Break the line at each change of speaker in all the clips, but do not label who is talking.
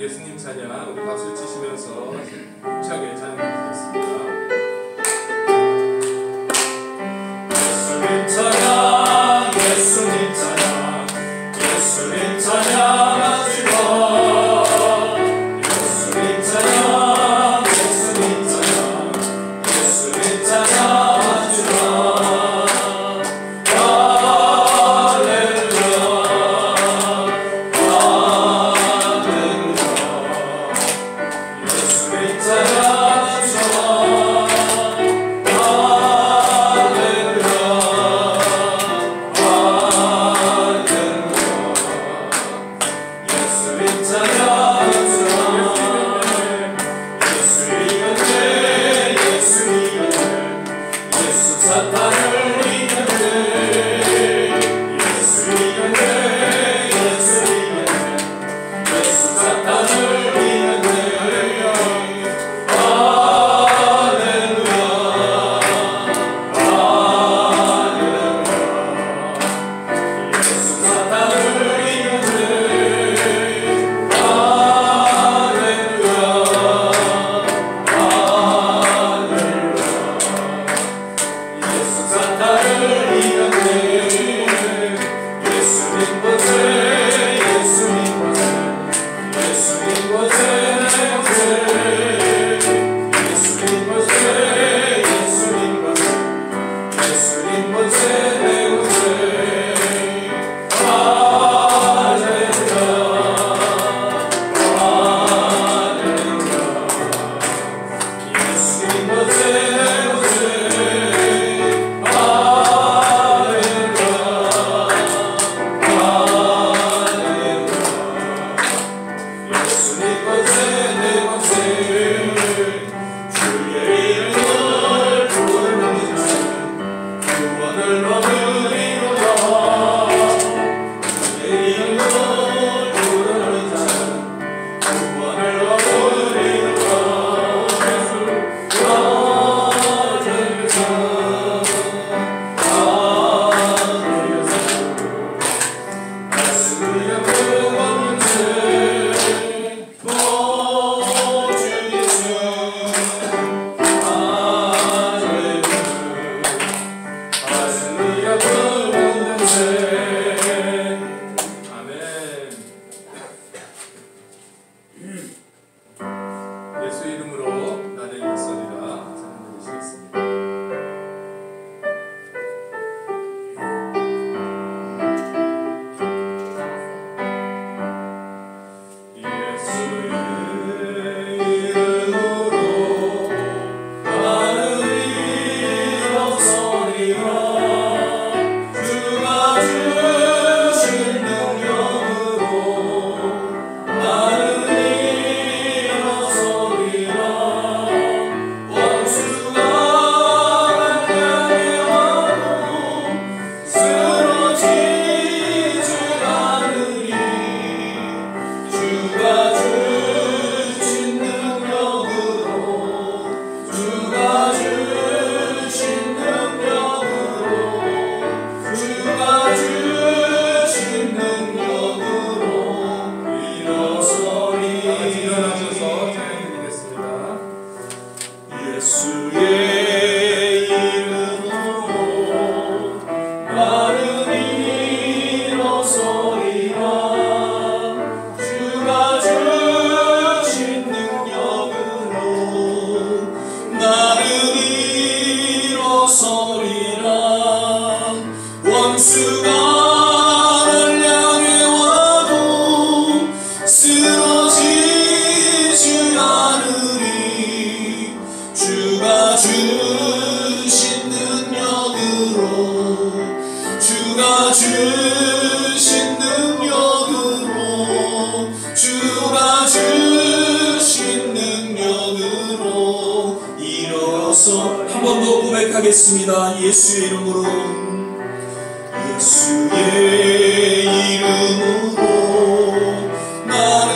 예수님 찬양 우리 박수 치시면서 힘차게 찬양드리겠습니다. 예수님 찬양 예수님 찬양 예수님 찬양하시고 예수님 찬양 예수님 찬양 예수님 찬양하시고 예수 이름으로 나를 일설이라 찬양드리시겠습니다. 한 번 더 고백하겠습니다. 예수의 이름으로 예수의 이름으로 나를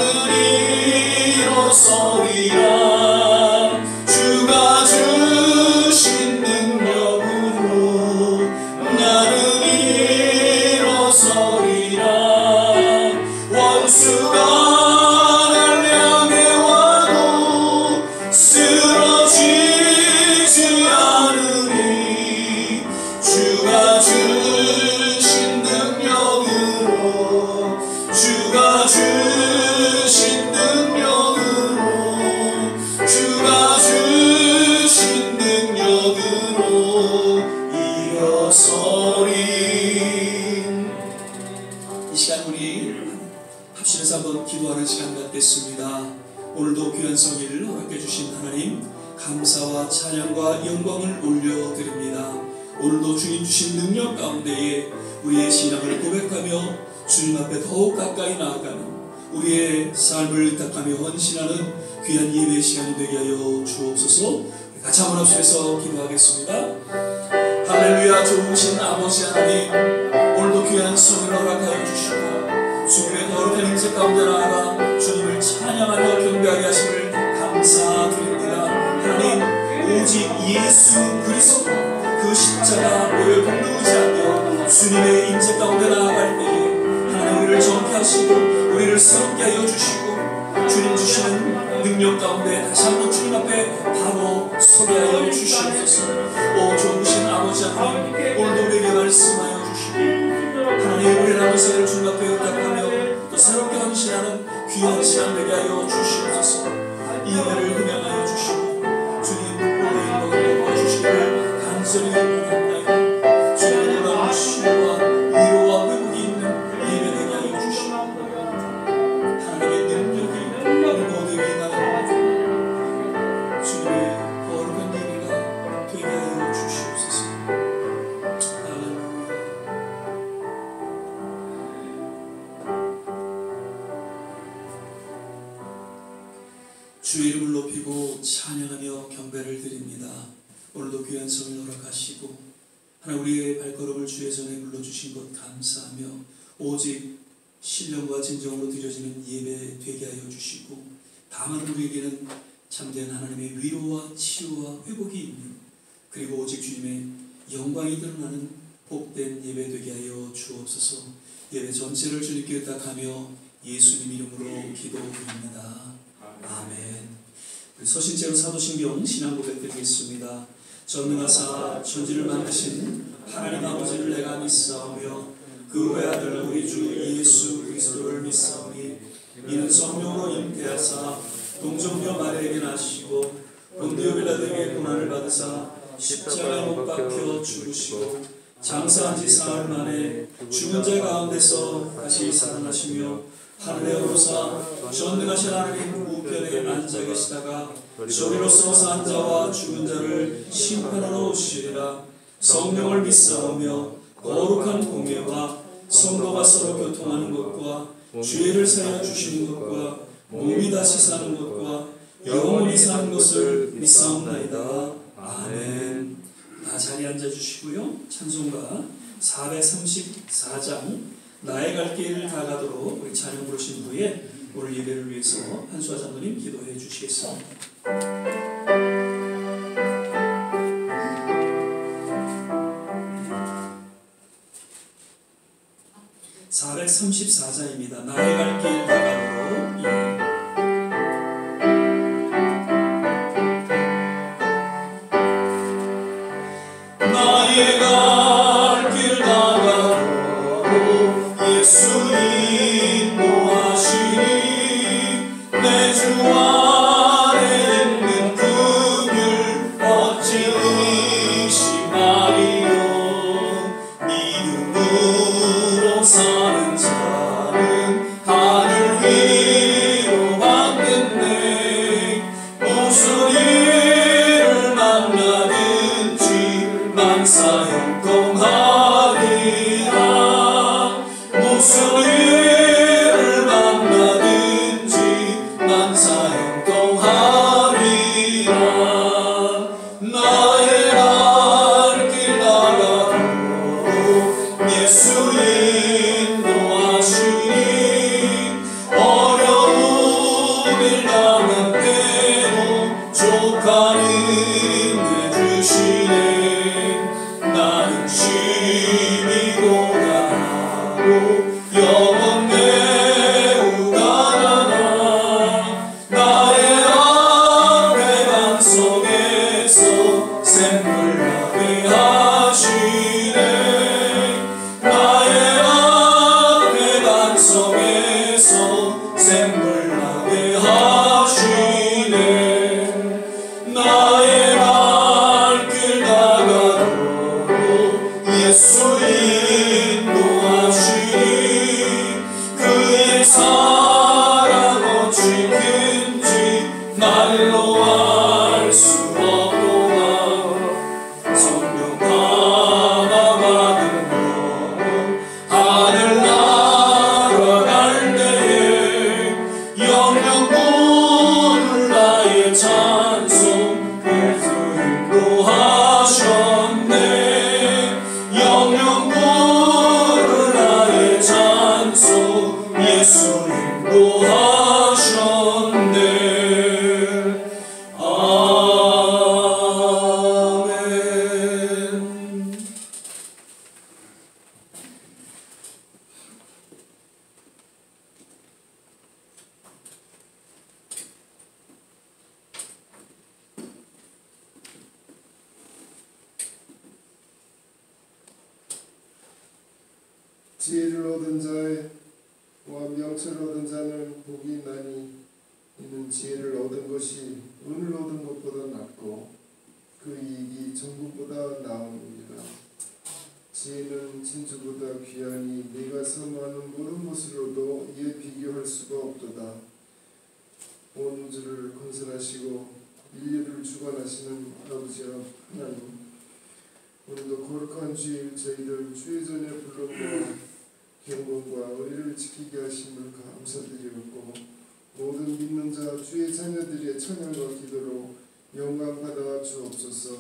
일어서리라. 주가 주신 능력으로 나를 일어서리라. 원수가 날
오늘도 귀한 성일을 허락해 주신 하나님 감사와 찬양과 영광을 올려드립니다. 오늘도 주님 주신 능력 가운데에 우리의 신앙을 고백하며 주님 앞에 더욱 가까이 나아가는 우리의 삶을 의탁하며 헌신하는 귀한 예배 시간이 되게 하여 주옵소서. 같이 한번 합심해서 기도하겠습니다. 할렐루야. 좋으신 아버지 하나님, 오늘도 귀한 성을 허락하여 주시고 주님의 거룩한 인재 가운데 나아가 주님을 찬양하며 경배하게 하심을 감사드립니다. 하나님, 오직 예수 그리스도 그 십자가 보혈 공로 의지하며 주님의 인재 가운데 나아갈 때에 하나님 우리를 정케하시고 우리를 새롭게 하여 주시고 주님 주시는 능력 가운데 다시 한번 주님 앞에 바로 서게 하여 주시옵소서. 오 좋으신 아버지 하나님, 오늘도 우리에게 말씀하여 주시고 하나님 우리 남은 생애를 주님 앞에 의탁하며 또 새롭게 헌신하는 귀한 시간 되게 하여 주시옵소서. 이 은혜를 흥양하여 주시고 주님 오늘 행복을 도와주시기를 간절히 원합니다. 주님의 놀라운 치유와 위로와 회복이 있는 예배 되게 하여 주시고 하나님의 능력이 우리 모두에게 임하는 주님의 거룩한 예배가 되게 하여 주시옵소서. 할렐루야. 주의 이름을 높이고 찬양하며 경배를 드립니다. 오늘도 귀한 성을 허락하시고 하나님 우리의 발걸음을 주의 전에 불러주신 것 감사하며 오직 신령과 진정으로 드려지는 예배 되게 하여 주시고 다만 우리에게는 참된 하나님의 위로와 치유와 회복이 있는 그리고 오직 주님의 영광이 드러나는 복된 예배 되게 하여 주옵소서. 예배 전체를 주님께 의탁하며 예수님 이름으로 기도드립니다. 아멘. 서신제로 사도신경 신앙 고백 드리겠습니다. 전능하사 천지를 만드신 하나님 아버지를 내가 믿사오며 그 외아들 우리 주 예수 그리스도를 믿사오니 이는 성령으로 잉태하사 동정녀 마리아에게 나시고 본디오 빌라도에게 고난을 받으사 십자가에 못 박혀 죽으시고 장사한 지 사흘 만에 죽은 자 가운데서 다시 살아나시며 하늘에 오르사 전능하신 하나님 우편에 앉아 계시다가 저리로서 산 자와 죽은 자를 심판하러 오시리라. 성령을 믿사오며 거룩한 공예와 성도가 서로 교통하는 것과 죄를 사하여 주시는 것과 몸이 다시 사는 것과 영원히 사는 것을 믿사옵나이다. 아멘. 다 자리에 앉아주시고요. 찬송가 434장 나의 갈 길을 다 가도록 우리 찬양 부르신 후에 오늘 예배를 위해서 한수아 장로님 기도해 주시겠습니다. 434자입니다. 나의 갈 길 다 가도록. 나의 갈 길 다 가도록 예수 인도하시니 내 주 안에 있는 그늘 어찌 의심하리요. 믿음으로 사는 자는 하늘 위로 받겠네. 무슨 일을 만나든지 만사형통하리라. 무슨 일을 만나든지 만사형통하리라. 나의 갈 길 나가도록 예수 인도하시니 어려움을 당한 때도 족한 은혜 주시네. 나는 심히 고단하고 영원 매우 가난하. 나의 앞에 반석에서 샘물나게 하시네. 나의 앞에 반석에서 샘물나게 하시네. 나의 갈 길 나가도록 예수 인도하시니 그의 사랑 어찌 큰지 말로 알 수 없도다. 성령 하나 받은 것 하늘 날아갈 때에 영영 부를 나의 찬송 예수 인도하셨네. 영영 부를 나의 찬송 예수 인도하셨네.
지혜를 얻은 자와 명철을 얻은 자는 복이 있나니 이는 지혜를 얻은 것이 은을 얻은 것보다 낫고 그 이익이 정금보다 나음이니라. 지혜는 진주보다 귀하니 네가 선호하는 모든 것으로도 이에 비교할 수가 없도다. 온 우주를 건설하시고 인류를 주관하시는 아버지 하나님, 오늘도 거룩한 주일 저희들 주의 전에 불러모아 경건과 의를 지키게 하심을 감사드리옵고, 모든 믿는 자 주의 자녀들의 찬양과 기도로 영광 받아 주옵소서.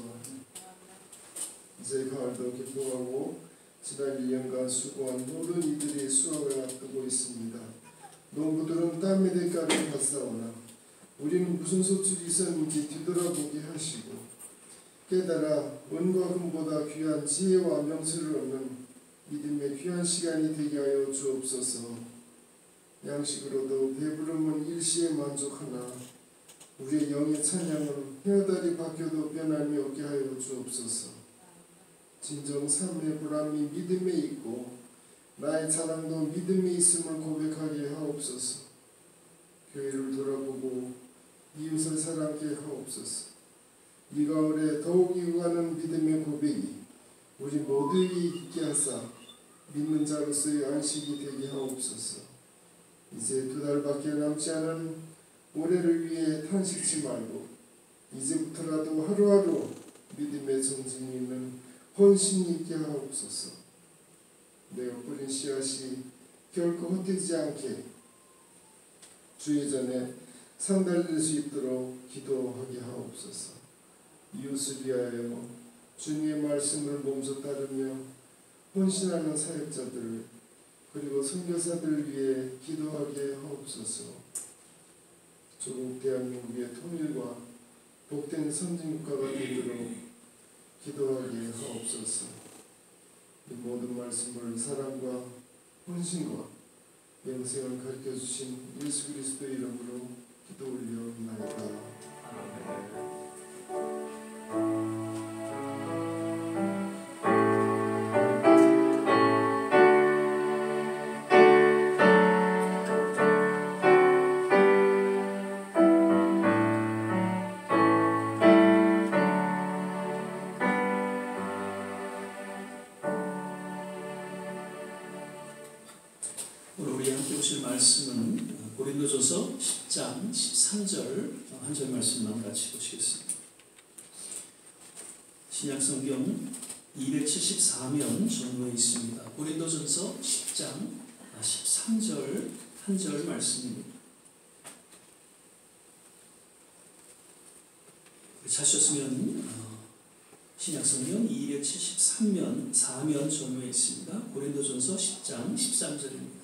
이제 가을도 기뻐하고 지난 1년간 수고한 모든 이들의 수확을 앞두고 있습니다. 농부들은 땀의 대가를 받사오나 우리는 무슨 소출이 있었는지 뒤돌아보게 하시고, 깨달아 은과 금보다 귀한 지혜와 명철을 얻는 믿음의 귀한 시간이 되게 하여 주옵소서. 양식으로도 배부름은 일시에 만족하나 우리의 영의 찬양은 헤어달이 바뀌어도 변함이 없게 하여 주옵소서. 진정 삶의 보람이 믿음에 있고 나의 자랑도 믿음에 있음을 고백하게 하옵소서. 교회를 돌아보고 이웃을 사랑하게 하옵소서. 이 가을에 더욱 이어가는 믿음의 고백이 우리 모두에게 있게 하사 믿는 자로서의 안식이 되게 하옵소서. 이제 2달밖에 남지 않은 올해를 위해 탄식치 말고 이제부터라도 하루하루 믿음의 정진이 있는 헌신이 있게 하옵소서. 내가 뿌린 씨앗이 결코 헛되지 않게 주의 전에 상달될 수 있도록 기도하게 하옵소서. 이웃을 위하여 주님의 말씀을 몸소 따르며 헌신하는 사역자들 그리고 선교사들을 위해 기도하게 하옵소서. 조국 대한민국의 통일과 복된 선진국가가 되도록 기도하게 하옵소서. 이 모든 말씀을 사랑과 헌신과 영생을 가르쳐주신 예수 그리스도의 이름으로 기도 올려옵나이다.
오늘 우리 함께 보실 말씀은 고린도전서 10장 13절 한 절 말씀만 같이 보시겠습니다. 신약성경 274면 전후에 있습니다. 고린도전서 10장 13절 한 절 말씀입니다. 찾으셨으면 신약성경 273면 4면 전후에 있습니다. 고린도전서 10장 13절입니다.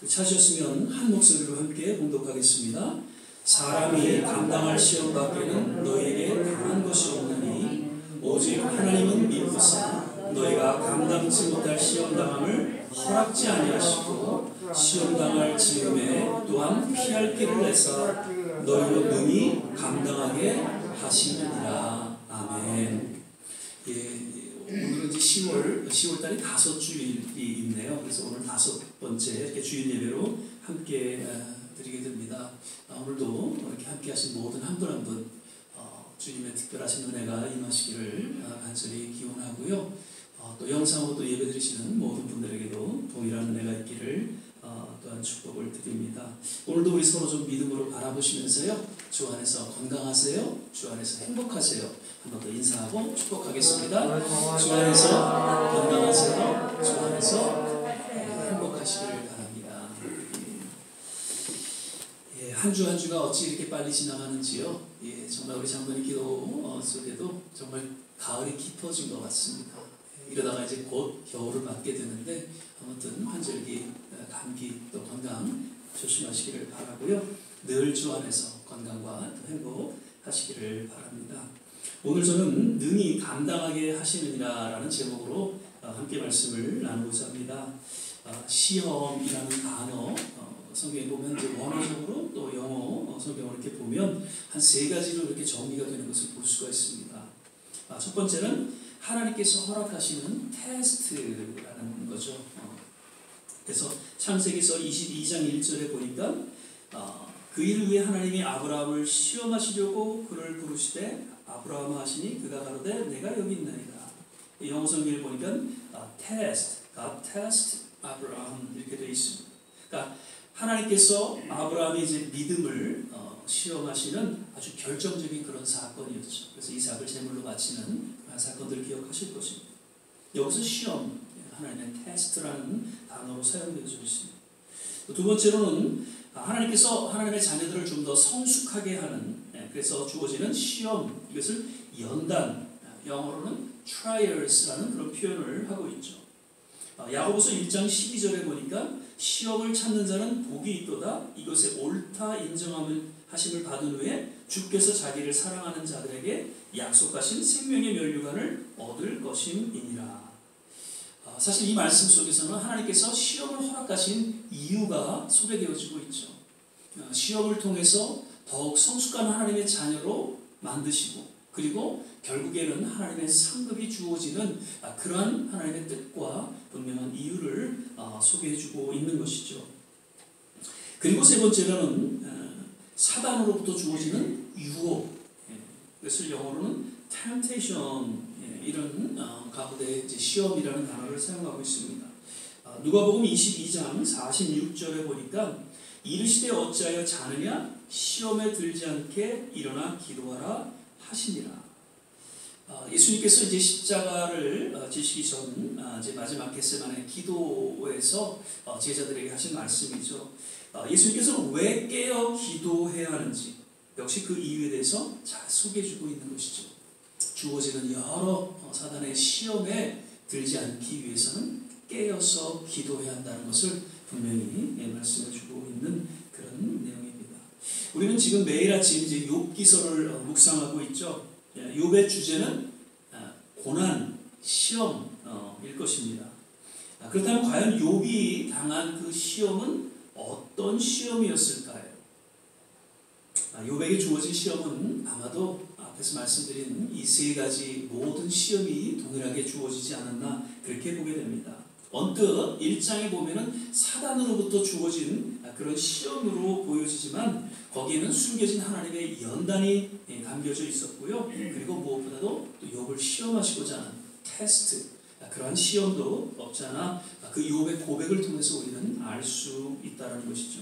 찾으셨으면 한 목소리로 함께 봉독하겠습니다. 사람이 감당할 시험 밖에는 너희에게 당한 것이 없느니 오직 하나님은 미루사 너희가 감당치 못할 시험당함을 허락지 아니하시고 시험당할 즈음에 또한 피할 길을 내사 너희로 능히 감당하게 하시느니라. 아멘. 오늘은 이제 10월달이 5주일이 있네요. 그래서 오늘 5번째 이렇게 주일 예배로 함께 드리게 됩니다. 오늘도 이렇게 함께 하신 모든 한 분 한 분 주님의 특별하신 은혜가 임하시기를 간절히 기원하고요. 또 영상으로 또 예배 드리시는 모든 분들에게도 동일한 은혜가 있기를 또한 축복을 드립니다. 오늘도 우리 서로 좀 믿음으로 바라보시면서요. 주 안에서 건강하세요. 주 안에서 행복하세요. 한 번 더 인사하고 축복하겠습니다. 주 안에서 건강하세요. 주 안에서 행복하시기를 바랍니다. 예, 한 주 한 주가 어찌 이렇게 빨리 지나가는지요. 예, 정말 우리 장로님 기도 속에도 정말 가을이 깊어진 것 같습니다. 예, 이러다가 이제 곧 겨울을 맞게 되는데 아무튼 환절기, 감기 또 건강 조심하시기를 바라고요. 늘 주 안에서 건강과 행복하시기를 바랍니다. 오늘 저는 능히 감당하게 하시느니라라는 제목으로 함께 말씀을 나누고자 합니다. 시험이라는 단어 성경에 보면 이제 원어적으로 또 영어 성경을 이렇게 보면 한 세 가지로 이렇게 정리가 되는 것을 볼 수가 있습니다. 첫 번째는 하나님께서 허락하시는 테스트라는 거죠. 그래서 창세기서 22장 1절에 보니까 그 일을 위해 하나님이 아브라함을 시험하시려고 그를 부르시되 아브라함 하시니 그가 가로되 내가 여기 있나이다. 영어 성경을 보니까 test, God test 아브라함 이렇게 되어 있습니다. 그러니까 하나님께서 아브라함의 이제 믿음을 시험하시는 아주 결정적인 그런 사건이었죠. 그래서 이삭을 제물로 바치는 그런 사건들을 기억하실 것입니다. 여기서 시험, 하나님의 테스트라는 단어로 사용되어져 있습니다. 두 번째로는 하나님께서 하나님의 자녀들을 좀 더 성숙하게 하는, 그래서 주어지는 시험, 이것을 연단, 영어로는 trials라는 그런 표현을 하고 있죠. 야고보서 1장 12절에 보니까 시험을 참는 자는 복이 있도다. 이것에 옳다 인정함을 하심을 받은 후에 주께서 자기를 사랑하는 자들에게 약속하신 생명의 면류관을 얻을 것임이니라. 사실 이 말씀 속에서는 하나님께서 시험을 허락하신 이유가 소개되어지고 있죠. 시험을 통해서 더욱 성숙한 하나님의 자녀로 만드시고 그리고 결국에는 하나님의 상급이 주어지는 그러한 하나님의 뜻과 분명한 이유를 소개해주고 있는 것이죠. 그리고 세 번째로는 사단으로부터 주어지는 유혹, 그것을 영어로는 temptation, 이런 가운데 이제 시험이라는 단어를 사용하고 있습니다. 누가복음 22장 46절에 보니까 이르시되 어찌하여 자느냐 시험에 들지 않게 일어나 기도하라 하시니라. 예수님께서 이제 십자가를 지시기 전 이제 마지막 겟세마네 기도에서 제자들에게 하신 말씀이죠. 예수님께서는 왜 깨어 기도해야 하는지 역시 그 이유에 대해서 잘 소개해주고 있는 것이죠. 주어지는 여러 사단의 시험에 들지 않기 위해서는 깨어서 기도해야 한다는 것을 분명히 말씀해주고 있는 그런 내용입니다. 우리는 지금 매일 아침 이제 욥기서를 묵상하고 있죠. 욥의 주제는 고난, 시험일 것입니다. 그렇다면 과연 욥이 당한 그 시험은 어떤 시험이었을까요? 욥에게 주어진 시험은 아마도 앞에서 말씀드린 이 세 가지 모든 시험이 동일하게 주어지지 않았나 그렇게 보게 됩니다. 언뜻 1장에 보면은 사단으로부터 주어진 그런 시험으로 보여지지만 거기에는 숨겨진 하나님의 연단이 담겨져 있었고요. 그리고 무엇보다도 또 욥을 시험하시고자 하는 테스트, 그러한 시험도 없지 않아 그 욥의 고백을 통해서 우리는 알 수 있다는 것이죠.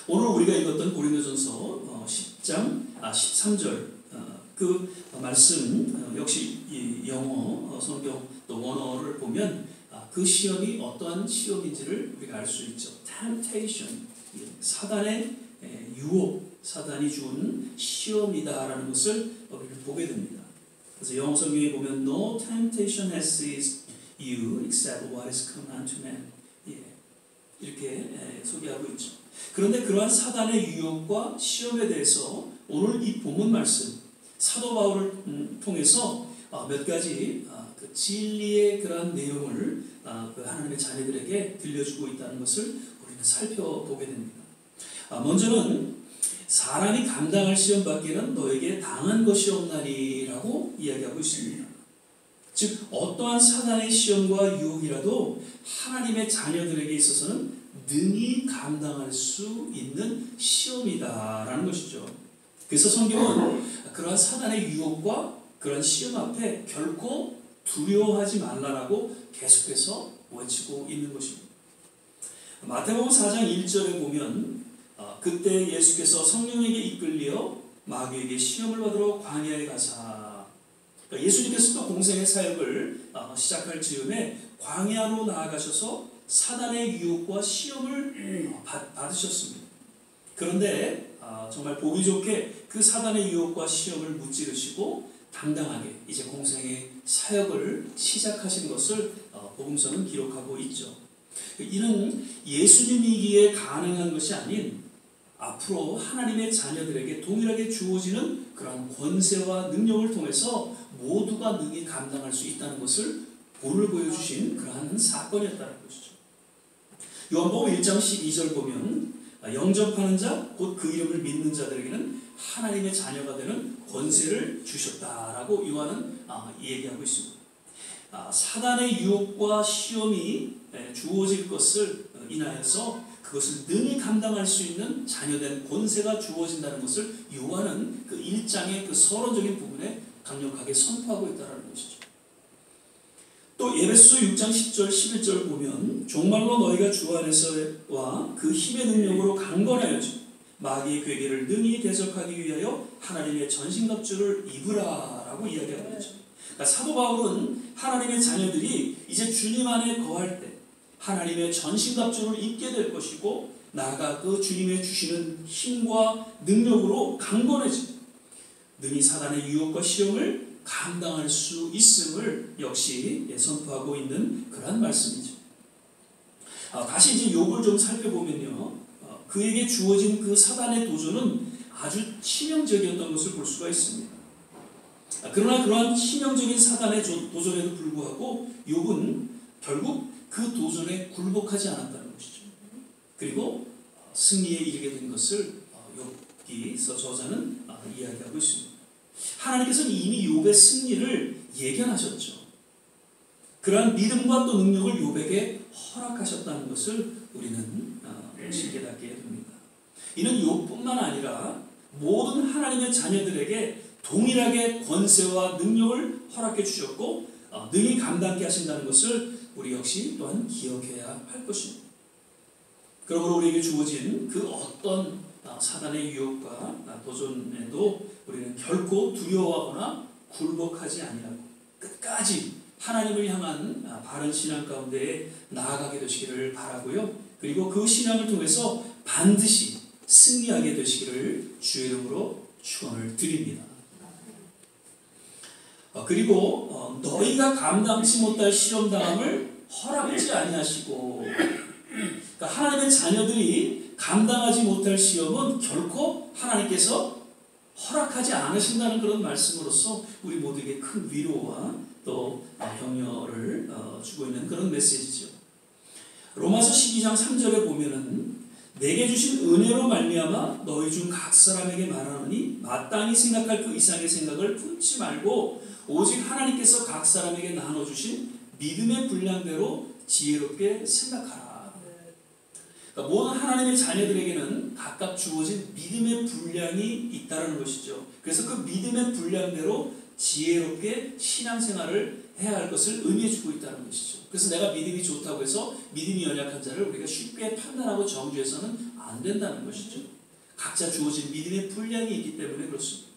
오늘 우리가 읽었던 고린도전서 10장 13절 그 말씀 역시 이 영어 성경 또 원어를 보면 그 시험이 어떠한 시험인지를 우리가 알 수 있죠. temptation, 사단의 유혹, 사단이 준 시험이다라는 것을 우리는 보게 됩니다. 그래서 영어 성경에 보면 No temptation has seized you except what is common unto man. 이렇게 소개하고 있죠. 그런데 그러한 사단의 유혹과 시험에 대해서 오늘 이 본문 말씀 사도 바울을 통해서 몇 가지 그 진리의 그러한 내용을 그 하나님의 자녀들에게 들려주고 있다는 것을 우리는 살펴보게 됩니다. 먼저는 사람이 감당할 시험 밖에는 너에게 당한 것이 없나니라고 이야기하고 있습니다. 즉 어떠한 사단의 시험과 유혹이라도 하나님의 자녀들에게 있어서는 능히 감당할 수 있는 시험이다라는 것이죠. 그래서 성경은 그러한 사단의 유혹과 그런 시험 앞에 결코 두려워하지 말라라고 계속해서 외치고 있는 것입니다. 마태복음 4장 1절에 보면 그때 예수께서 성령에게 이끌려 마귀에게 시험을 받으러 광야에 가사, 그러니까 예수님께서 또 공생의 사역을 시작할 즈음에 광야로 나아가셔서 사단의 유혹과 시험을 받으셨습니다. 그런데 정말 보기 좋게 그 사단의 유혹과 시험을 무찌르시고 당당하게 이제 공생의 사역을 시작하신 것을 복음서는 기록하고 있죠. 이는 예수님이기에 가능한 것이 아닌 앞으로 하나님의 자녀들에게 동일하게 주어지는 그런 권세와 능력을 통해서 모두가 능히 감당할 수 있다는 것을 본을 보여주신 그러한 사건이었다는 것이죠. 요한복음 1장 12절 보면 영접하는 자 곧 그 이름을 믿는 자들에게는 하나님의 자녀가 되는 권세를 주셨다라고 요한은 얘기하고 있습니다. 사단의 유혹과 시험이 주어질 것을 인하여서 그것을 능히 감당할 수 있는 자녀된 권세가 주어진다는 것을 요한은 그 1장의 그 서론적인 부분에 강력하게 선포하고 있다는 것이죠. 또 에베소 6장 10절 11절 보면 종말로 너희가 주 안에서와 그 힘의 능력으로 강건하여지 마귀의 괴계를 능히 대적하기 위하여 하나님의 전신갑주를 입으라라고 이야기하고 있죠. 그러니까 사도 바울은 하나님의 자녀들이 이제 주님 안에 거할 때 하나님의 전신갑주를 입게 될 것이고 나아가 그 주님의 주시는 힘과 능력으로 강건해지 능히 사단의 유혹과 시험을 감당할 수 있음을 역시 선포하고 있는 그러한 말씀이죠. 다시 이제 욥을 좀 살펴보면요, 그에게 주어진 그 사단의 도전은 아주 치명적이었던 것을 볼 수가 있습니다. 그러나 그러한 치명적인 사단의 도전에도 불구하고 욥은 결국 그 도전에 굴복하지 않았다는 것이죠. 그리고 승리에 이르게 된 것을 욥기서 저자는 이야기하고 있습니다. 하나님께서는 이미 욥의 승리를 예견하셨죠. 그러한 믿음과 또 능력을 욥에게 허락하셨다는 것을 우리는 깨닫게 됩니다. 이는 욥뿐만 아니라 모든 하나님의 자녀들에게 동일하게 권세와 능력을 허락해 주셨고 능히 감당케 하신다는 것을 우리 역시 또한 기억해야 할 것입니다. 그러므로 우리에게 주어진 그 어떤 사단의 유혹과 도전에도 우리는 결코 두려워하거나 굴복하지 아니하고 끝까지 하나님을 향한 바른 신앙 가운데에 나아가게 되시기를 바라고요. 그리고 그 신앙을 통해서 반드시 승리하게 되시기를 주의 이름으로 축원을 드립니다. 그리고 너희가 감당치 못할 시험당함을 허락하지 아니하시고, 그러니까 하나님의 자녀들이 감당하지 못할 시험은 결코 하나님께서 허락하지 않으신다는 그런 말씀으로서 우리 모두에게 큰 위로와 또 격려를 주고 있는 그런 메시지죠. 로마서 12장 3절에 보면은 내게 주신 은혜로 말미암아 너희 중 각 사람에게 말하노니 마땅히 생각할 그 이상의 생각을 품지 말고 오직 하나님께서 각 사람에게 나눠주신 믿음의 분량대로 지혜롭게 생각하라. 그러니까 모든 하나님의 자녀들에게는 각각 주어진 믿음의 분량이 있다는 것이죠. 그래서 그 믿음의 분량대로 지혜롭게 신앙생활을 해야 할 것을 의미해주고 있다는 것이죠. 그래서 내가 믿음이 좋다고 해서 믿음이 연약한 자를 우리가 쉽게 판단하고 정죄해서는 안 된다는 것이죠. 각자 주어진 믿음의 분량이 있기 때문에 그렇습니다.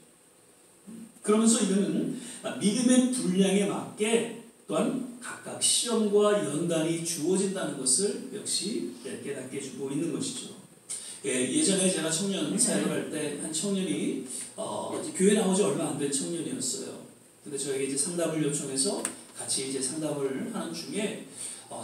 그러면서 이거는 믿음의 분량에 맞게 또한 각각 시험과 연단이 주어진다는 것을 역시 깨닫게 해주고 있는 것이죠. 예전에 제가 청년 사역을 할 때 한 청년이 교회 나오지 얼마 안 된 청년이었어요. 근데 저에게 이제 상담을 요청해서 같이 이제 상담을 하는 중에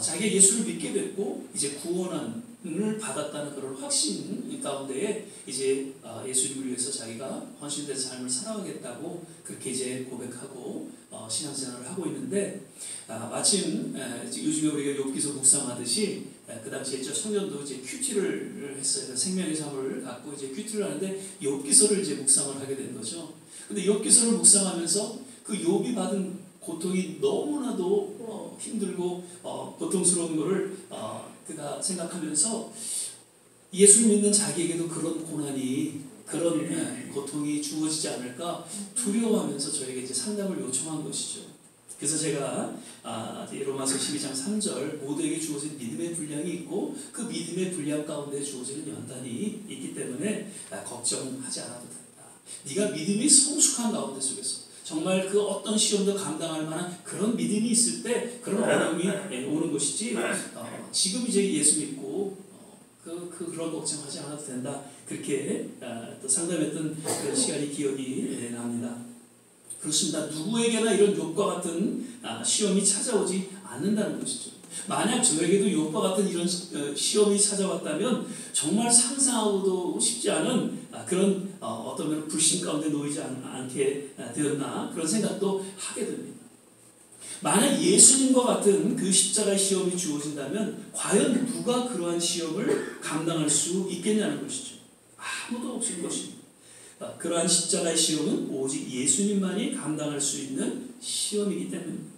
자기가 예수를 믿게 됐고 이제 구원을 받았다는 그런 확신 가운데에 이제 예수님을 위해서 자기가 헌신된 삶을 살아가겠다고 그렇게 이제 고백하고 신앙생활을 하고 있는데 마침 요즘에 우리가 욥기서 묵상하듯이 그 당시에 저 청년도 이제 큐티를 했어요. 생명의 삶을 갖고 이제 큐티를 하는데 욥기서를 이제 묵상을 하게 된 거죠. 근데 욥기서를 묵상하면서 그 욥이 받은 고통이 너무나도 힘들고 고통스러운 거를 그가 생각하면서 예수를 믿는 자기에게도 그런 고난이 그런 고통이 주어지지 않을까 두려워하면서 저에게 이제 상담을 요청한 것이죠. 그래서 제가 로마서 12장 3절 모두에게 주어진 믿음의 분량이 있고 그 믿음의 분량 가운데 주어지는 연단이 있기 때문에 걱정하지 않아도 된다. 네가 믿음이 성숙한 가운데 속에서 정말 그 어떤 시험도 감당할 만한 그런 믿음이 있을 때 그런 어려움이 오는 것이지 지금 이제 예수 믿고 그런 걱정하지 않아도 된다. 그렇게 또 상담했던 그런 시간이 기억이 납니다. 그렇습니다. 누구에게나 이런 욥과 같은 시험이 찾아오지 않는다는 것이죠. 만약 저에게도 욥과 같은 이런 시험이 찾아왔다면 정말 상상하고도 쉽지 않은 그런 어떤 면은 불신 가운데 놓이지 않게 되었나 그런 생각도 하게 됩니다. 만약 예수님과 같은 그 십자가의 시험이 주어진다면 과연 누가 그러한 시험을 감당할 수 있겠냐는 것이죠. 아무도 없을 것입니다. 그러한 십자가의 시험은 오직 예수님만이 감당할 수 있는 시험이기 때문입니다.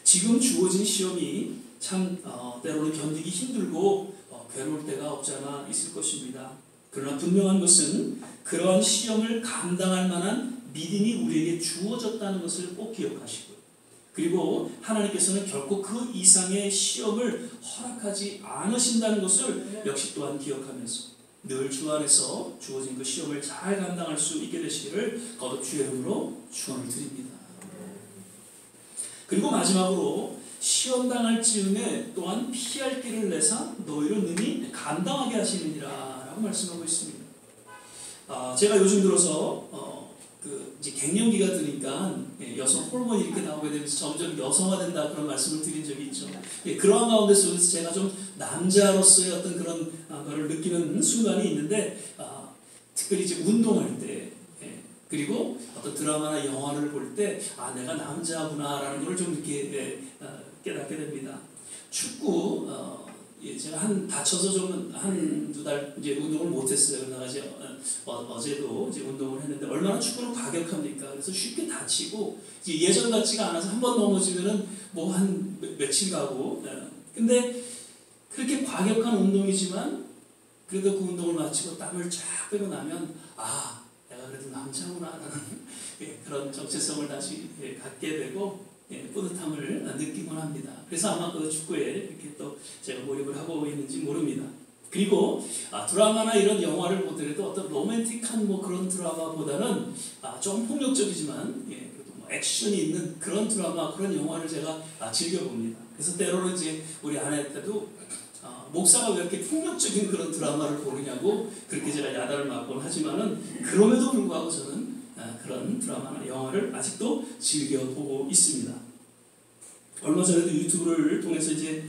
지금 주어진 시험이 참 때로는 견디기 힘들고 괴로울 때가 없잖아 있을 것입니다. 그러나 분명한 것은 그러한 시험을 감당할 만한 믿음이 우리에게 주어졌다는 것을 꼭 기억하시고요. 그리고 하나님께서는 결코 그 이상의 시험을 허락하지 않으신다는 것을 역시 또한 기억하면서 늘 주 안에서 주어진 그 시험을 잘 감당할 수 있게 되시기를 거듭 주의 이름으로 축원을 드립니다. 그리고 마지막으로 시험 당할 즈음에 또한 피할 길을 내사 너희를 능히 감당하게 하시느니라 라고 말씀하고 있습니다. 제가 요즘 들어서 이제 갱년기가 드니까 여성 호르몬이 이렇게 나오게 되면서 점점 여성화된다 그런 말씀을 드린 적이 있죠. 그러한 가운데 속에서 제가 좀 남자로서의 어떤 그런 것을 느끼는 순간이 있는데 특별히 이제 운동할 때 그리고 어떤 드라마나 영화를 볼 때 내가 남자구나라는 걸 좀 이렇게 깨닫게 됩니다. 축구 제가 다쳐서 좀 한두 달 이제 운동을 못했어요. 그러다가 이제 어제도 이제 운동을 했는데 얼마나 축구는 과격합니까? 그래서 쉽게 다치고 이제 예전 같지가 않아서 한 번 넘어지면은 뭐 한 며칠 가고. 근데 그렇게 과격한 운동이지만 그래도 그 운동을 마치고 땀을 쫙 빼고 나면 내가 그래도 남자구나라는 그런 정체성을 다시 갖게 되고 뿌듯함을 느끼곤 합니다. 그래서 아마 그 축구에 이렇게 또 제가 몰입을 하고 있는지 모릅니다. 그리고 드라마나 이런 영화를 보더라도 어떤 로맨틱한 뭐 그런 드라마보다는 좀 폭력적이지만 그래도 뭐 액션이 있는 그런 드라마 그런 영화를 제가 즐겨봅니다. 그래서 때로는 이제 우리 아내한테도 목사가 왜 이렇게 폭력적인 그런 드라마를 보느냐고 그렇게 제가 야단을 맞곤 하지만은 그럼에도 불구하고 저는 그런 드라마나 영화를 아직도 즐겨보고 있습니다. 얼마 전에도 유튜브를 통해서 이제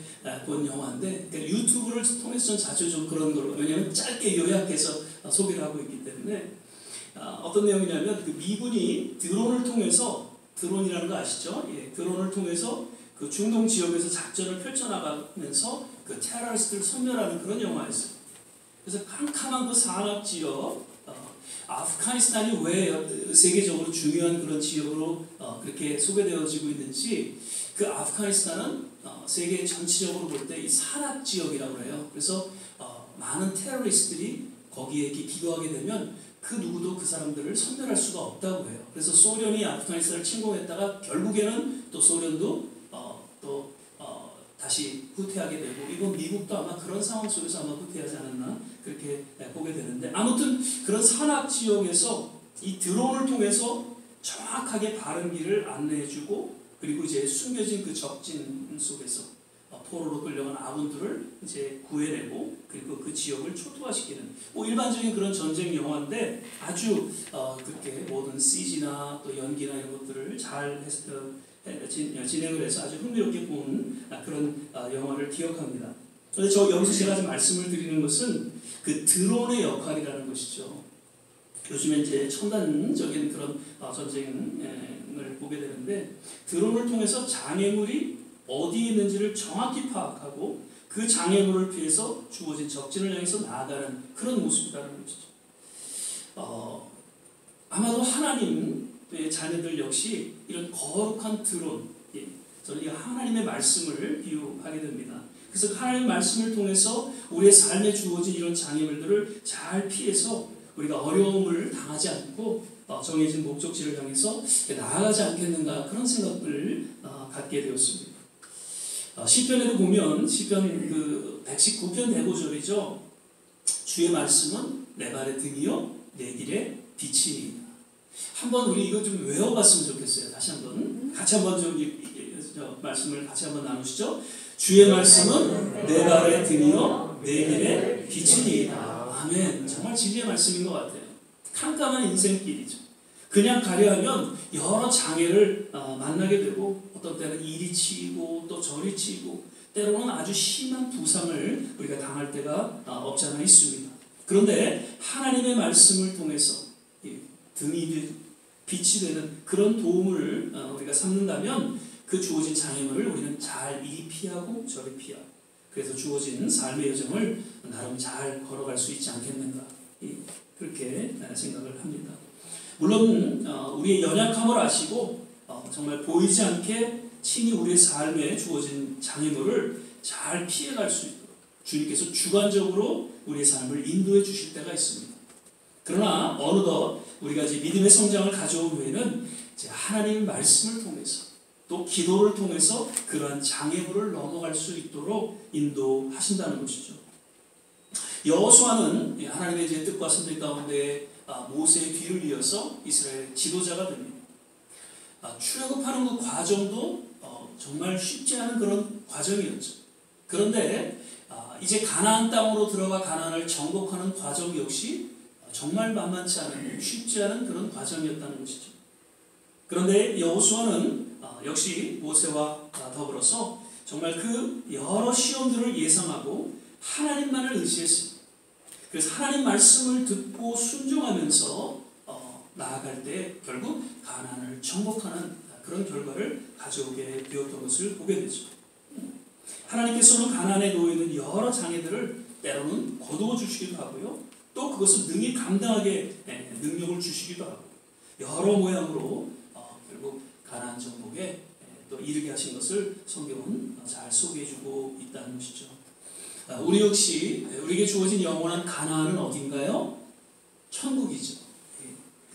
본 영화인데 그러니까 유튜브를 통해서 전 자주 좀 그런 걸로 왜냐하면 짧게 요약해서 소개를 하고 있기 때문에 어떤 내용이냐면 그 미군이 드론을 통해서 드론이라는 거 아시죠? 드론을 통해서 그 중동 지역에서 작전을 펼쳐나가면서 그 테러리스트를 섬멸하는 그런 영화였어요. 그래서 캄캄한 그 산악 지역 아프가니스탄이 왜 세계적으로 중요한 그런 지역으로 그렇게 소개되어지고 있는지 그 아프가니스탄은 세계 전체적으로 볼 때 이 산악 지역이라고 해요. 그래서 많은 테러리스트들이 거기에 기거하게 되면 그 누구도 그 사람들을 섬멸할 수가 없다고 해요. 그래서 소련이 아프가니스탄을 침공했다가 결국에는 또 소련도 다시 후퇴하게 되고 이건 미국도 아마 그런 상황 속에서 아마 후퇴하지 않았나 그렇게 보게 되는데 아무튼 그런 산악 지역에서 이 드론을 통해서 정확하게 바른 길을 안내해주고 그리고 이제 숨겨진 그 적진 속에서 포로로 끌려간 아군들을 이제 구해내고 그리고 그 지역을 초토화시키는 뭐 일반적인 그런 전쟁 영화인데 아주 그렇게 모든 CG나 또 연기나 이런 것들을 잘 진행을 해서 아주 흥미롭게 본 그런 영화를 기억합니다. 그런데 여기서 제가 좀 말씀을 드리는 것은 그 드론의 역할이라는 것이죠. 요즘에 이제 첨단적인 그런 전쟁을 보게 되는데 드론을 통해서 장애물이 어디에 있는지를 정확히 파악하고 그 장애물을 피해서 주어진 적진을 향해서 나아가는 그런 모습이라는 것이죠. 아마도 하나님의 자녀들 역시 이런 거룩한 드론, 저는 이 하나님의 말씀을 비유하게 됩니다. 그래서 하나님의 말씀을 통해서 우리의 삶에 주어진 이런 장애물들을 잘 피해서 우리가 어려움을 당하지 않고 정해진 목적지를 향해서 나아가지 않겠는가 그런 생각을 갖게 되었습니다. 시편에도 보면 시편 그 119편 대고절이죠. 주의 말씀은 내 발의 등이요 내 길의 빛이니이다. 한번 우리 이거 좀 외워봤으면 좋겠어요. 다시 한번 같이 한번 좀 말씀을 같이 한번 나누시죠. 주의 말씀은 내 발의 등이요 내 길의 빛이니이다. 아멘. 정말 진리의 말씀인 것 같아요. 캄캄한 인생길이죠. 그냥 가려 하면 여러 장애를 만나게 되고 어떤 때는 이리 치이고 또 저리 치이고 때로는 아주 심한 부상을 우리가 당할 때가 없지 않아 있습니다. 그런데 하나님의 말씀을 통해서 등이 빛이 되는 그런 도움을 우리가 삼는다면 그 주어진 장애물을 우리는 잘 이리 피하고 저리 피하고 그래서 주어진 삶의 여정을 나름 잘 걸어갈 수 있지 않겠는가 그렇게 생각을 합니다. 물론 우리의 연약함을 아시고 정말 보이지 않게 친히 우리의 삶에 주어진 장애물을 잘 피해갈 수 있도록 주님께서 주관적으로 우리의 삶을 인도해 주실 때가 있습니다. 그러나 어느덧 우리가 이제 믿음의 성장을 가져온 후에는 이제 하나님의 말씀을 통해서 또 기도를 통해서 그러한 장애물을 넘어갈 수 있도록 인도하신다는 것이죠. 여호수아는 하나님의 이제 뜻과 선택 가운데 모세의 뒤를 이어서 이스라엘의 지도자가 됩니다. 출애굽하는 그 과정도 정말 쉽지 않은 그런 과정이었죠. 그런데 이제 가나안 땅으로 들어가 가나안을 정복하는 과정 역시 정말 만만치 않은 쉽지 않은 그런 과정이었다는 것이죠. 그런데 여호수아는 역시 모세와 더불어서 정말 그 여러 시험들을 예상하고 하나님만을 의지했습니다. 그래서 하나님 말씀을 듣고 순종하면서 나아갈 때 결국 가나안을 정복하는 그런 결과를 가져오게 되었던 것을 보게 되죠. 하나님께서는 가나안에 놓여 있는 여러 장애들을 때로는 거두어 주시기도 하고요. 또 그것을 능히 감당하게 능력을 주시기도 하고 여러 모양으로 결국 가나안 정복에 또 이르게 하신 것을 성경은 잘 소개해주고 있다는 것이죠. 우리 역시 우리에게 주어진 영원한 가나안은 어딘가요? 천국이죠.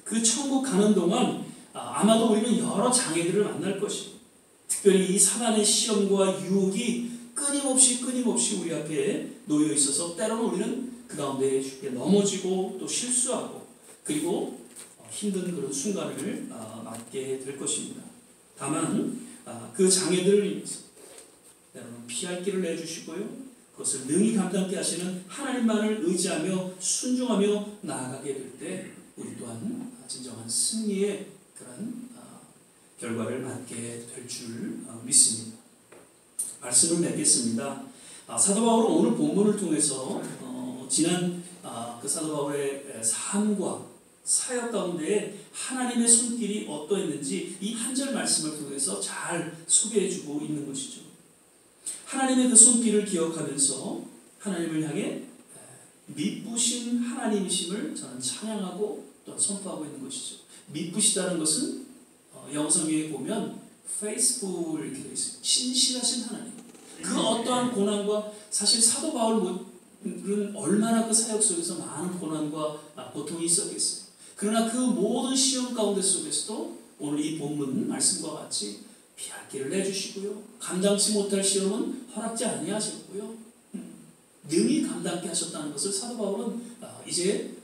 그 천국 가는 동안 아마도 우리는 여러 장애들을 만날 것입니다. 특별히 이 사단의 시험과 유혹이 끊임없이 우리 앞에 놓여 있어서 때로는 우리는 그 가운데 쉽게 넘어지고 또 실수하고 그리고 힘든 그런 순간을 맞게 될 것입니다. 다만 그 장애들을 위해서 때로는 피할 길을 내주시고요. 그것을 능히 감당케 하시는 하나님만을 의지하며 순종하며 나아가게 될 때 우리 또한 진정한 승리의 그런 결과를 맞게 될 줄 믿습니다. 말씀을 맺겠습니다. 사도 바울은 오늘 본문을 통해서 지난 그 사도 바울의 삶과 사역 가운데 하나님의 손길이 어떠했는지 이 한 절 말씀을 통해서 잘 소개해주고 있는 것이죠. 하나님의 그 손길을 기억하면서 하나님을 향해 미쁘신 하나님이심을 저는 찬양하고 또 선포하고 있는 것이죠. 미쁘시다는 것은 영어 성경에 보면 faithful 이렇게 되어 있어요. 신실하신 하나님. 그 어떠한 고난과 사실 사도 바울은 얼마나 그 사역 속에서 많은 고난과 고통이 있었겠어요. 그러나 그 모든 시험 가운데 속에서도 오늘 이 본문 말씀과 같이 피할 길을 내주시고요. 감당치 못할 시험은 허락지 아니하셨고요. 능히 감당케 하셨다는 것을 사도 바울은 이제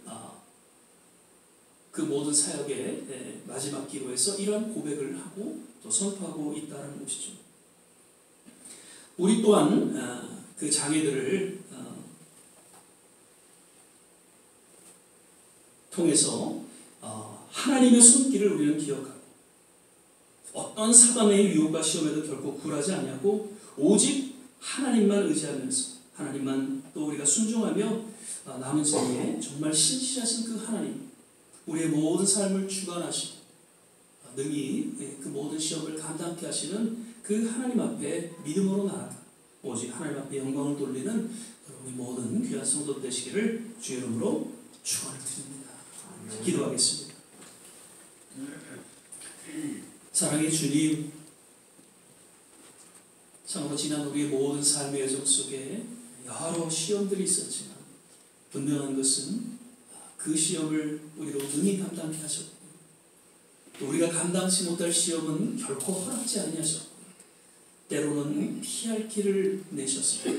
그 모든 사역의 마지막 기로에서 이런 고백을 하고 또 선포하고 있다는 것이죠. 우리 또한 그 장애들을 통해서 하나님의 손길을 우리는 기억하고 어떤 사단의 유혹과 시험에도 결코 굴하지 아니하고 오직 하나님만 의지하면서 하나님만 또 우리가 순종하며 남은 생에 정말 신실하신 그 하나님 우리의 모든 삶을 주관하시고 능히 그 모든 시험을 감당케 하시는 그 하나님 앞에 믿음으로 나아가 오직 하나님 앞에 영광을 돌리는 우리 모든 귀한 성도 되시기를 주의 이름으로 축원을 드립니다. 기도하겠습니다. 사랑의 주님, 참으로 지난 우리의 모든 삶의 여정 속에 여러 시험들이 있었지만 분명한 것은 그 시험을 우리로 능히 감당케 하셨고 또 우리가 감당치 못할 시험은 결코 허락지 아니하셨고 때로는 피할 길을 내셨으며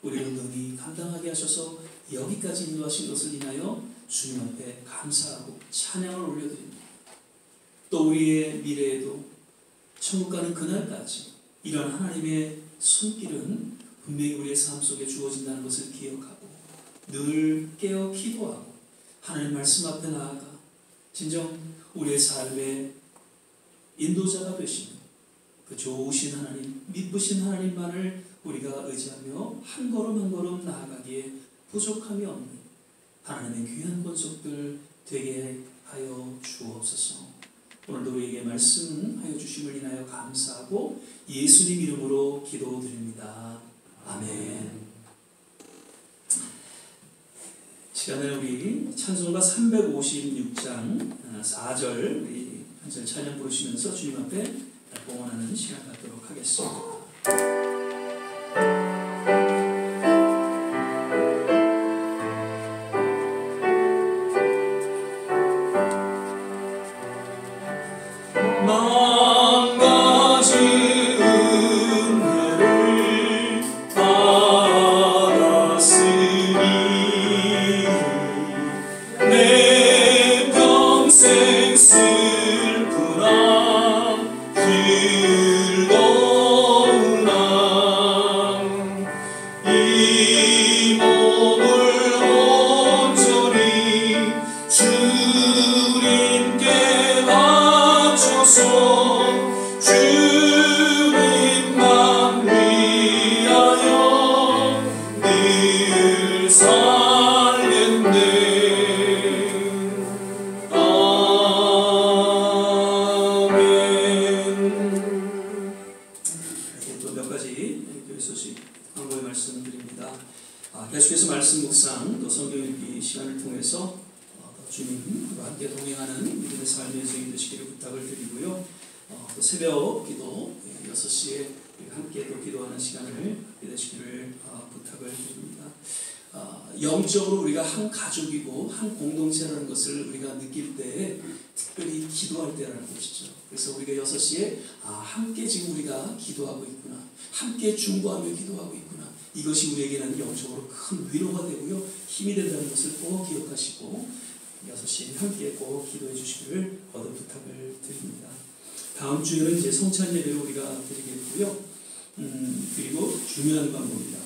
우리를 능히 감당하게 하셔서 여기까지 인도하신 것을 인하여 주님 앞에 감사하고 찬양을 올려드립니다. 또 우리의 미래에도 천국 가는 그날까지 이런 하나님의 손길은 분명히 우리의 삶 속에 주어진다는 것을 기억하고 늘 깨어 기도하고 하나님 말씀 앞에 나아가 진정 우리의 삶의 인도자가 되시는 그 좋으신 하나님, 미쁘신 하나님만을 우리가 의지하며 한 걸음 한 걸음 나아가기에 부족함이 없는 하나님의 귀한 권속들 되게 하여 주옵소서. 오늘도 우리에게 말씀하여 주심을 인하여 감사하고 예수님 이름으로 기도드립니다. 아멘. 시간에 우리 찬송가 356장 4절 우리 한 절 찬양 부르시면서 주님 앞에 봉헌하는 시간 갖도록 하겠습니다. 계속해서 말씀 묵상 또 성경 읽기 시간을 통해서 주님과 함께 동행하는 믿음의 삶의 여정이 되시기를 부탁을 드리고요. 또 새벽 기도 6시에 함께 또 기도하는 시간을 갖게 되시기를 부탁을 드립니다. 영적으로 우리가 한 가족이고 한 공동체라는 것을 우리가 느낄 때 특별히 기도할 때라는 것이죠. 그래서 우리가 6시에 함께 지금 우리가 기도하고 있구나, 함께 중보하며 기도하고 있구나, 이것이 우리에게는 영적으로 큰 위로가 되고요, 힘이 된다는 것을 꼭 기억하시고 6시에 함께 꼭 기도해 주시기를 거듭 부탁을 드립니다. 다음 주에는 이제 성찬 예배를 우리가 드리겠고요. 그리고 중요한 광고입니다.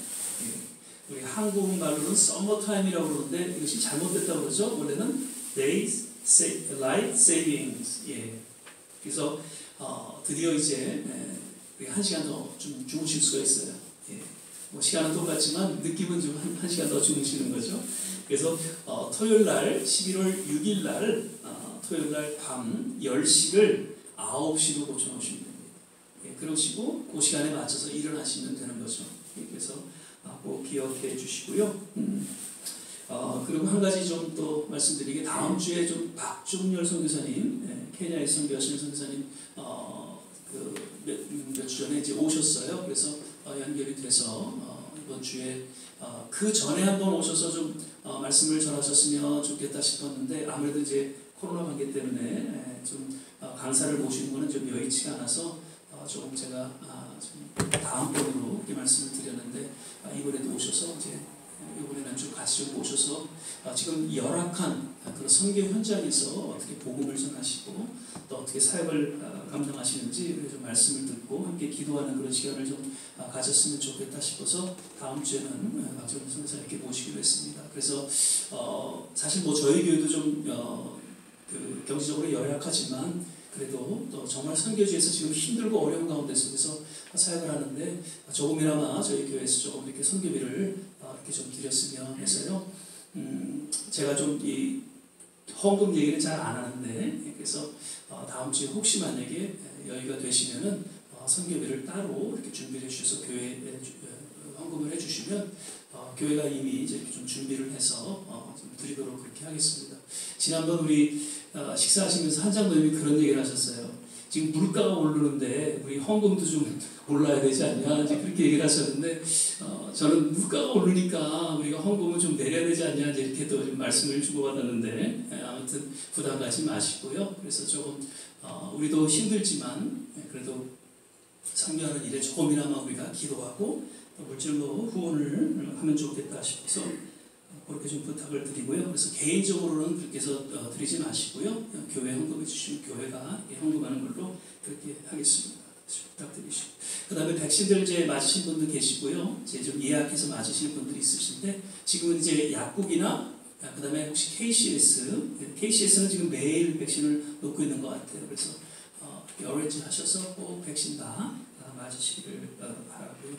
우리 한국말로는 서머타임이라고 그러는데 이것이 잘못됐다고 그러죠. 원래는 Days Light Savings. 그래서 드디어 이제 우리 1시간 더 좀 주무실 수가 있어요. 뭐 시간은 똑같지만 느낌은 좀 1시간 더 주무시는 거죠. 그래서 토요일 날 11월 6일 날 토요일 날 밤 10시를 9시로 고쳐놓으시면 됩니다. 그러시고 그 시간에 맞춰서 일어나시면 되는 거죠. 그래서 꼭 기억해 주시고요. 그리고 한 가지 좀 또 말씀드리게, 다음 주에 좀 박종열 선교사님, 케냐에 선교하시는 선교사님 몇 주 전에 이제 오셨어요. 그래서 연결이 돼서 이번 주에 그 전에 한번 오셔서 좀 말씀을 전하셨으면 좋겠다 싶었는데 아무래도 이제 코로나 관계 때문에 좀 강사를 모시는 거는 좀 여의치가 않아서 조금 제가 좀 다음번으로 이렇게 말씀을 드렸는데 이번에도 오셔서 이제 이번에는 좀 같이 좀 오셔서 지금 열악한 그런 선교 현장에서 어떻게 복음을 전하시고 또 어떻게 사역을 감당하시는지 좀 말씀을 듣고 함께 기도하는 그런 시간을 좀 가졌으면 좋겠다 싶어서 다음 주에는 박정훈 선교사님께 모시기로 했습니다. 그래서 사실 뭐 저희 교회도 좀 그 경제적으로 열악하지만 그래도 또 정말 선교지에서 지금 힘들고 어려운 가운데 속에서 사역을 하는데 조금이나마 저희 교회에서 조금 이렇게 선교비를 이렇게 좀 드렸으면 해서요. 제가 좀 이 헌금 얘기는 잘 안 하는데 그래서 다음 주에 혹시 만약에 여유가 되시면은 선교비를 따로 이렇게 준비를 해주셔서 교회에 헌금을 해주시면 교회가 이미 이제 좀 준비를 해서 좀 드리도록 그렇게 하겠습니다. 지난번 우리 식사하시면서 한장로님이 그런 얘기를 하셨어요. 지금 물가가 오르는데 우리 헌금도 좀 올라야 되지 않냐 이제 그렇게 얘기를 하셨는데 저는 물가가 오르니까 우리가 헌금을 좀 내려야 되지 않냐 이제 이렇게 또 좀 말씀을 주고받았는데 아무튼 부담 가지 마시고요. 그래서 조금 우리도 힘들지만 그래도 상주하는 일에 조금이나마 우리가 기도하고 물질로 후원을 하면 좋겠다 싶어서 그렇게 좀 부탁을 드리고요. 그래서 개인적으로는 그렇게 해서 드리지 마시고요. 교회 헌금해 주시면 교회가 헌금하는 걸로 그렇게 하겠습니다. 부탁드리시고. 그 다음에 백신들 이제 맞으신 분도 계시고요. 이제 좀 예약해서 맞으실 분들이 있으신데 지금은 이제 약국이나 그 다음에 혹시 KCS는 지금 매일 백신을 놓고 있는 것 같아요. 그래서 어레인지 하셔서 꼭 백신 다 맞으시기를 바라고요.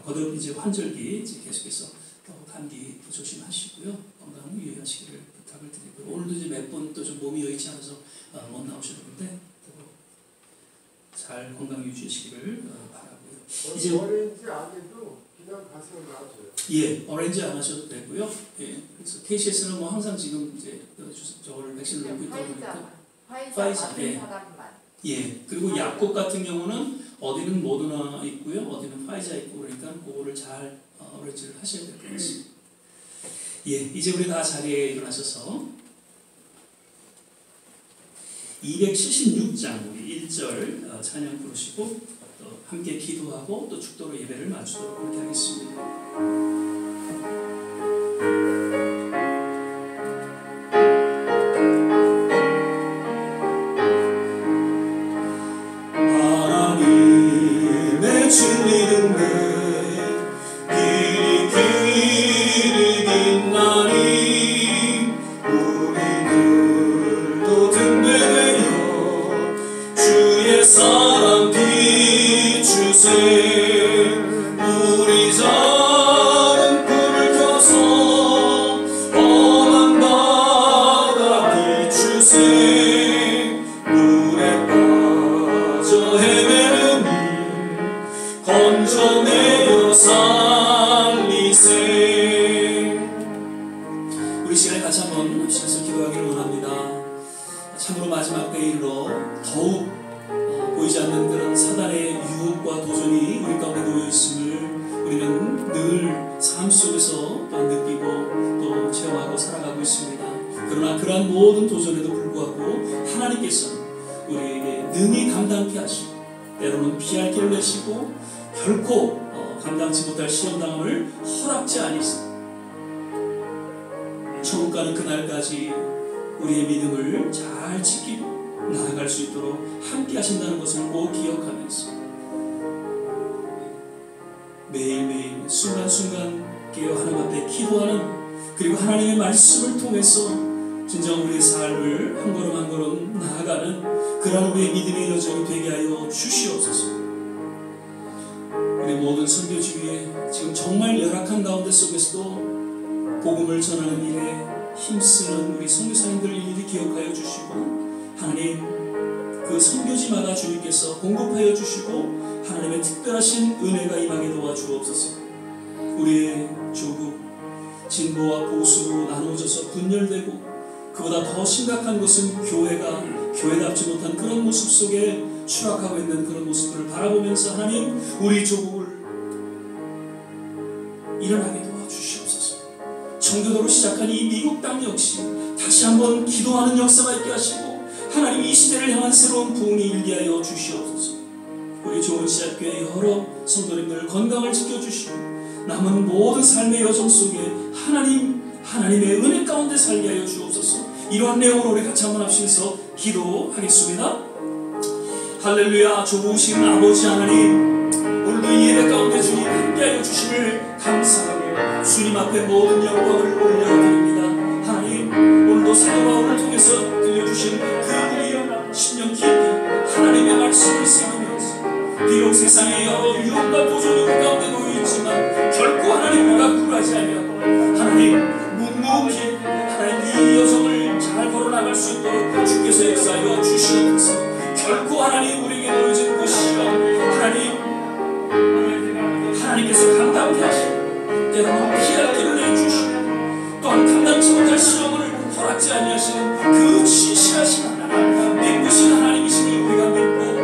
거듭 이제 환절기 이제 계속해서 감기 조심하시고요. 건강 유의하시기를 부탁을 드리고요. 오늘도 이제 몇 번 또 좀 몸이 여의치 않아서 못 나오셨는데 잘 건강 유지하시기를 바라고요. 이제
오렌지 안 해도 그냥 가서 놔줘요.
예, 오렌지 안 하셔도 되고요. 예, 그래서 KCS는 뭐 항상 지금 이제 저걸 백신을 놓고 있다 보니까 파이자 예. 예, 그리고 약국 같은 경우는 어디는 모더나 있고요, 어디는 파이자 있고 그러니까 그거를 잘 오렌지를 하셔야 될 것 같습니다. 예, 이제 우리 다 자리에 일어나셔서 276장 우리 1절 찬양 부르시고 또 함께 기도하고 또 축도로 예배를 마치도록 그렇게 하겠습니다. 하나님의 진리는 길이 빛나니 우리들도 등대되어 주의 사랑 비추세 우리 작은 불을 켜서 험한 바다 비추세 물에 빠져 헤매는 이 건져내어 살리세. 우리 시간에 같이 한번 합심해서 기도하기를 원합니다. 참으로 마지막 때일로 더욱 보이지 않는 그런 사단의 유혹과 도전이 우리 가운데 놓여 있음을 우리는 늘 삶 속에서 또 느끼고 또 체험하고 살아가고 있습니다. 그러나 그러한 모든 도전에도 불구하고 하나님께서는 우리에게 능히 감당케 하시고 때로는 피할 길을 내시고 결코 감당치 못할 시험당함을 허락지 아니십니다. 천국 가는 그날까지 우리의 믿음을 잘 지키고 나아갈 수 있도록 함께 하신다는 것을 꼭 기억하면서 매일매일 순간순간 깨어 하나님 앞에 기도하는 그리고 하나님의 말씀을 통해서 진정 우리의 삶을 한 걸음 한 걸음 나아가는 그런 우리의 믿음의 여정이 되게 하여 주시옵소서. 우리 모든 선교지 위에 지금 정말 열악한 가운데 속에서도 복음을 전하는 일에 힘쓰는 우리 선교사님들 일일이 기억하여 주시고 하나님 그 선교지마다 주님께서 공급하여 주시고 하나님의 특별하신 은혜가 임하게 도와주옵소서. 우리의 조국 진보와 보수로 나누어져서 분열되고 그보다 더 심각한 것은 교회가 교회답지 못한 그런 모습 속에 추락하고 있는 그런 모습들을 바라보면서 하나님 우리 조국을 일어나게 도와주시옵소서. 청교도로 시작한 이 미국 땅 역시 다시 한번 기도하는 역사가 있게 하시고 하나님 이 시대를 향한 새로운 부흥이 일게 하여 주시옵소서. 우리 좋은 씨앗교회 여러 성도님들 건강을 지켜주시고 남은 모든 삶의 여정 속에 하나님의 은혜 가운데 살게 하여 주옵소서. 이러한 내용으로 우리 같이 한번 합심해서 기도하겠습니다. 할렐루야. 좋으신 아버지 하나님, 오늘도 이 예배 가운데 주님 함께하여 주심을 감사하고 주님 앞에 모든 영광을 올려드립니다. 하나님, 오늘도 사도 바울을 통해서 들려주신 그분의 심령 깊이 하나님의 말씀을 새기면서 비록 세상에 여러 유혹과 도전이 우리 가운데 놓여있지만 결코 하나님 우리가 굴하지 아니하고 하나님 묵묵히 하나님 이 여정을 잘 걸어나갈 수 있도록 주께서 역사하여 주시옵소서. 결코 하나님 우리에게 놓여진 그 시험 하나님께서 감당케 하시고 때로는 피할 길을 내주시고 또한 감당치 못할 시험을 허락지 아니하시는 그 신실하신 하나님, 믿으신 하나님이시니 우리가 믿고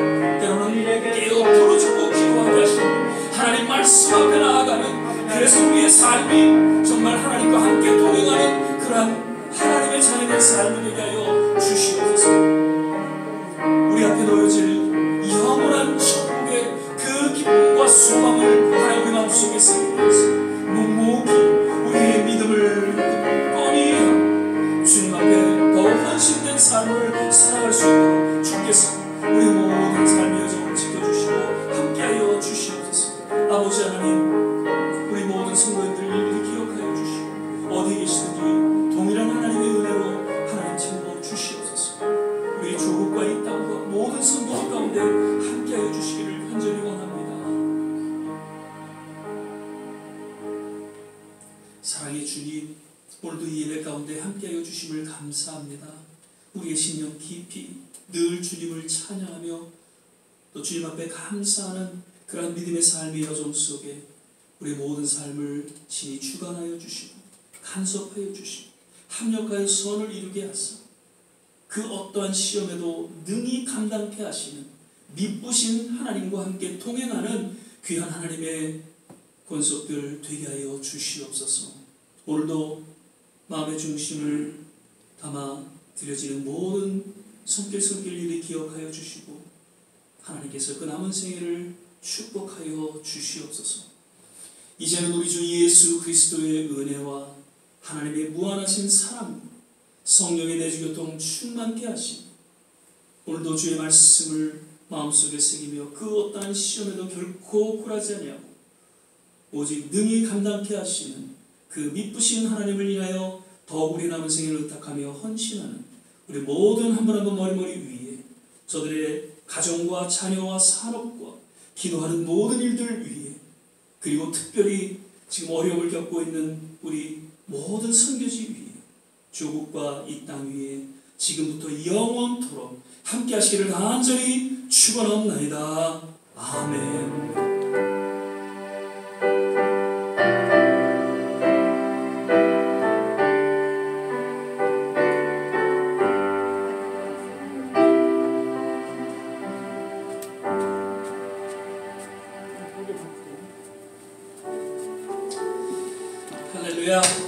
나아갈 수 있도록 주께서 우리 모든 삶의 여정을 지켜주시고 함께하여 주시옵소서. 아버지 하나님, 우리 모든 성도님들 일일이 기억하여 주시고 어디 계시든지 동일한 하나님의 은혜로 하나님 채워 주시옵소서. 우리 조국과 이 땅과 모든 성도들 가운데 함께하여 주시기를 간절히 원합니다. 사랑의 주님, 오늘도 이 예배 가운데 함께하여 주심을 감사합니다. 우리의 심령 깊이 늘 주님을 찬양하며 또 주님 앞에 감사하는 그러한 믿음의 삶의 여정 속에 우리 모든 삶을 친히 주관하여 주시고 간섭하여 주시고 합력하여 선을 이루게 하사 그 어떠한 시험에도 능히 감당케 하시는 미쁘신 하나님과 함께 동행하는 귀한 하나님의 권속들 되게 하여 주시옵소서. 오늘도 마음의 중심을 담아 드려지는 모든 손길 일이 기억하여 주시고 하나님께서 그 남은 생애를 축복하여 주시옵소서. 이제는 우리 주 예수 그리스도의 은혜와 하나님의 무한하신 사랑과 성령의 내주교통 충만케 하시고 오늘도 주의 말씀을 마음속에 새기며 그 어떠한 시험에도 결코 굴하지 아니하고 오직 능히 감당케 하시는 그 미쁘신 하나님을 인하여 더욱 우리 남은 생애를 의탁하며 헌신하는 우리 모든 한 분 한 분 머리머리 위에 저들의 가정과 자녀와 산업과 기도하는 모든 일들 위에 그리고 특별히 지금 어려움을 겪고 있는 우리 모든 선교지 위에 조국과 이 땅 위에 지금부터 영원토록 함께 하시기를 간절히 축원하옵나이다. 아멘. 할렐루야.